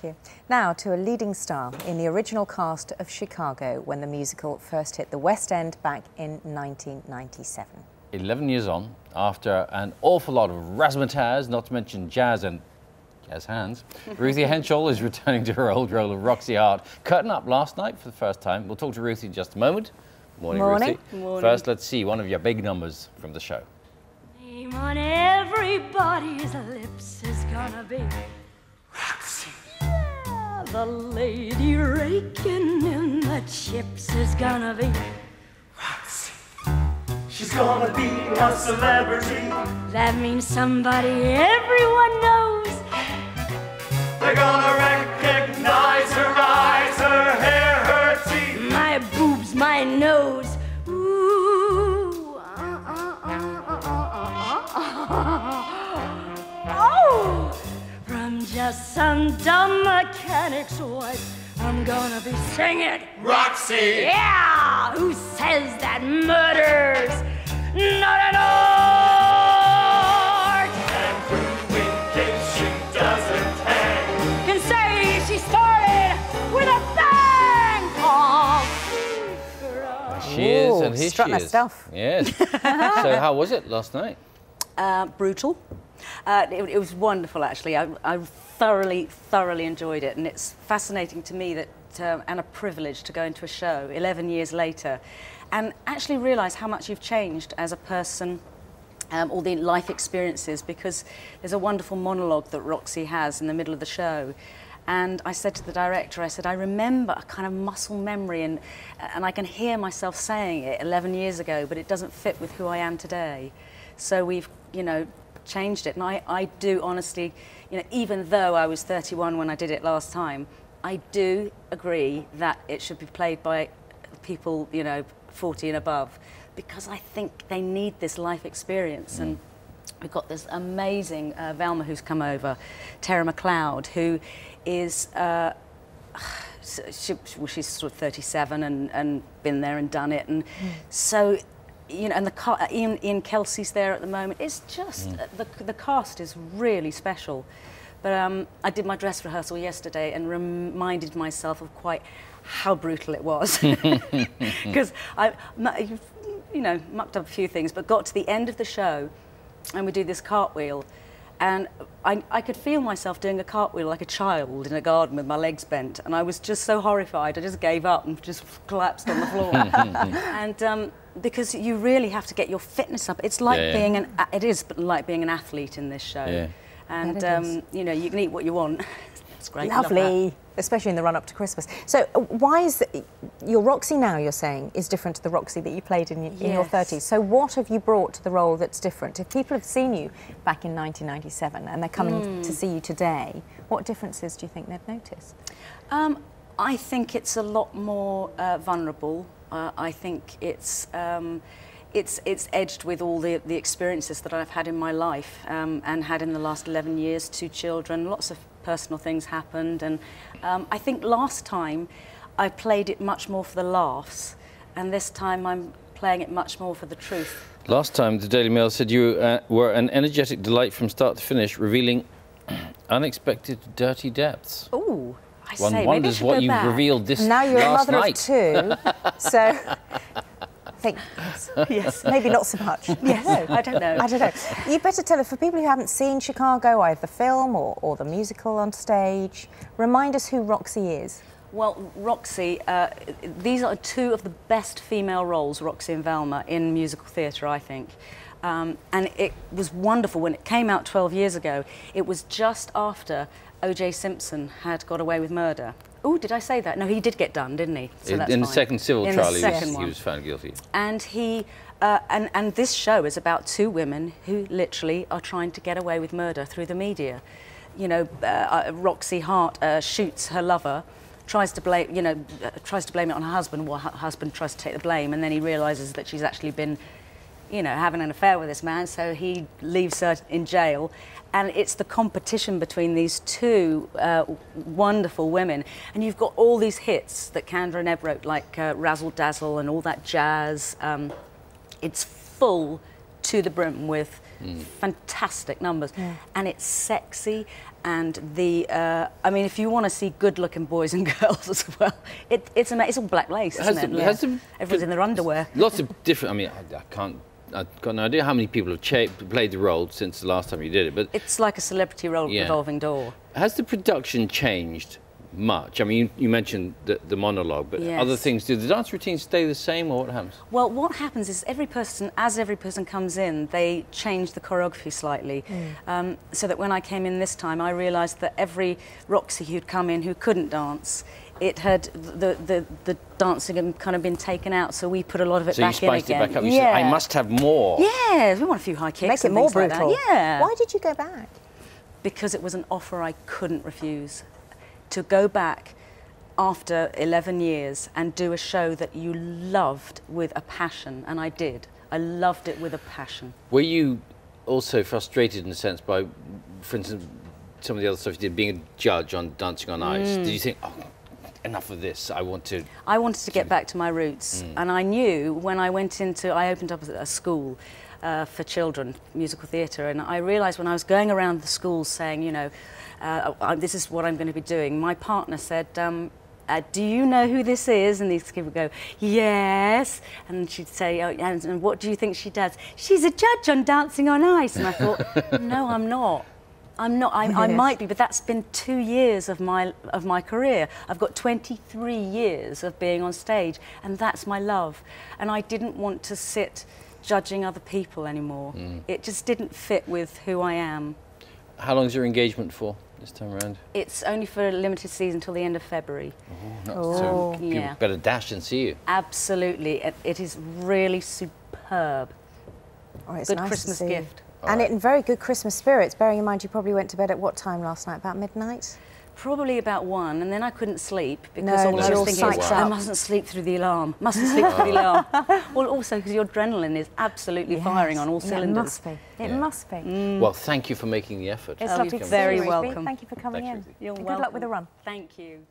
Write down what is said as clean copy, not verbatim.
Thank you. Now to a leading star in the original cast of Chicago when the musical first hit the West End back in 1997. 11 years on, after an awful lot of razzmatazz, not to mention jazz and jazz hands, Ruthie Henshall is returning to her old role of Roxy Hart, curtain up last night for the first time. We'll talk to Ruthie in just a moment. Morning, Morning. Ruthie. Morning. First, let's see one of your big numbers from the show. Name on everybody's lips is gonna be Roxy. Yeah, the lady raking in the chips is gonna be Roxy. She's gonna be a celebrity. That means somebody everyone knows. They're gonna recognize her eyes, her hair, her teeth. My boobs, my nose. Ooh. Oh! From just some dumb mechanic's wife, I'm gonna be singing Roxy! Yeah! Who says that murder's not an art? And who, in case she doesn't hang, Can say she started with a bang! Oh, She is, and here strutting she her is. stuff. Yes. So how was it last night? Brutal. It was wonderful, actually. I thoroughly enjoyed it, and it's fascinating to me that, and a privilege to go into a show 11 years later and actually realise how much you've changed as a person, all the life experiences, because there's a wonderful monologue that Roxy has in the middle of the show. And I said to the director, I said, I remember a kind of muscle memory, and I can hear myself saying it 11 years ago, but it doesn't fit with who I am today. So we've, you know, changed it. And I do honestly, you know, even though I was 31 when I did it last time, I do agree that it should be played by people, you know, 40 and above, because I think they need this life experience. And we've got this amazing Velma who's come over, Tara McLeod, who is, she's sort of 37 and been there and done it. And so, you know, and the Ian Kelsey's there at the moment. It's just, the cast is really special. But I did my dress rehearsal yesterday and reminded myself of quite how brutal it was. Because I, you know, mucked up a few things, but got to the end of the show and we do this cartwheel. And I could feel myself doing a cartwheel like a child in a garden with my legs bent. And I was just so horrified, I just gave up and just collapsed on the floor. And because you really have to get your fitness up. It's like being it is like being an athlete in this show. Yeah. And, you know, you can eat what you want. It's great. Lovely, especially in the run-up to Christmas. So why is your Roxy now, you're saying, is different to the Roxy that you played in your 30s? So what have you brought to the role that's different? If people have seen you back in 1997 and they're coming to see you today, what differences do you think they've noticed? I think it's a lot more vulnerable. I think it's edged with all the experiences that I've had in my life and had in the last 11 years, 2 children, lots of personal things happened. And I think last time I played it much more for the laughs, and this time I'm playing it much more for the truth. Last time, the Daily Mail said you were an energetic delight from start to finish, revealing unexpected dirty depths. Ooh, One wonders what you revealed this now you're last a mother night. of 2, so I think Yes. maybe not so much. Yes, I don't know. I don't know. You better tell us, for people who haven't seen Chicago, either the film or the musical on stage, remind us who Roxy is. Well, Roxy, these are 2 of the best female roles, Roxy and Velma, in musical theatre, I think. And it was wonderful when it came out 12 years ago. It was just after O.J. Simpson had got away with murder. Oh, did I say that? No, he did get done, didn't he? So that's in the fine. second civil In trial, the he second was found guilty. And he, and this show is about 2 women who literally are trying to get away with murder through the media. You know, Roxy Hart shoots her lover, tries to blame, you know, tries to blame it on her husband. Well, her husband tries to take the blame, and then he realises that she's actually been, you know, having an affair with this man, so he leaves her in jail. And it's the competition between these 2 wonderful women. And you've got all these hits that Kandra and Eb wrote, like Razzle Dazzle and all that jazz. It's full to the brim with fantastic numbers, and it's sexy. And I mean, if you want to see good-looking boys and girls as well, it's all black lace, isn't it? Everyone's in their underwear. Lots of different. I mean, I've got no idea how many people have played the role since the last time you did it, but it's like a celebrity revolving door. Has the production changed much? I mean, you mentioned the monologue, but other things, do the dance routines stay the same, or what happens? Well, what happens is as every person comes in, they change the choreography slightly. So that when I came in this time, I realised that every Roxy who'd come in who couldn't dance, it had the dancing had kind of been taken out, so we put a lot of it back in again. So you spiced it back up. You said, I must have more. Yeah, we want a few high kicks. Make it more brutal. Like that. Why did you go back? Because it was an offer I couldn't refuse. To go back after 11 years and do a show that you loved with a passion, and I did. I loved it with a passion. Were you also frustrated in a sense by, for instance, some of the other stuff you did, being a judge on Dancing on Ice? Did you think, oh, enough of this, I wanted to get back to my roots. And I knew when I opened up a school for children, musical theatre, and I realised when I was going around the schools saying, you know, this is what I'm going to be doing, my partner said, do you know who this is? And these kids would go, yes. And she'd say, oh, and what do you think she does? She's a judge on Dancing on Ice. And I thought, no, I'm not. I might be, but that's been 2 years of my career. I've got 23 years of being on stage, and that's my love. And I didn't want to sit judging other people anymore. It just didn't fit with who I am. How long is your engagement for this time around? It's only for a limited season till the end of February. So people better dash and see you. Absolutely. It is really superb. Oh, it's good nice Christmas gift. And in very good Christmas spirits, bearing in mind you probably went to bed at what time last night? About midnight? Probably about 1, and then I couldn't sleep because all I was thinking was, I mustn't sleep through the alarm. Mustn't sleep through the alarm. Well, also because your adrenaline is absolutely firing on all cylinders. It must be. It must be. Well, thank you for making the effort. It's lovely to see you, very Ruthie. welcome. Thank you for coming in. You're welcome. Good luck with the run. Thank you.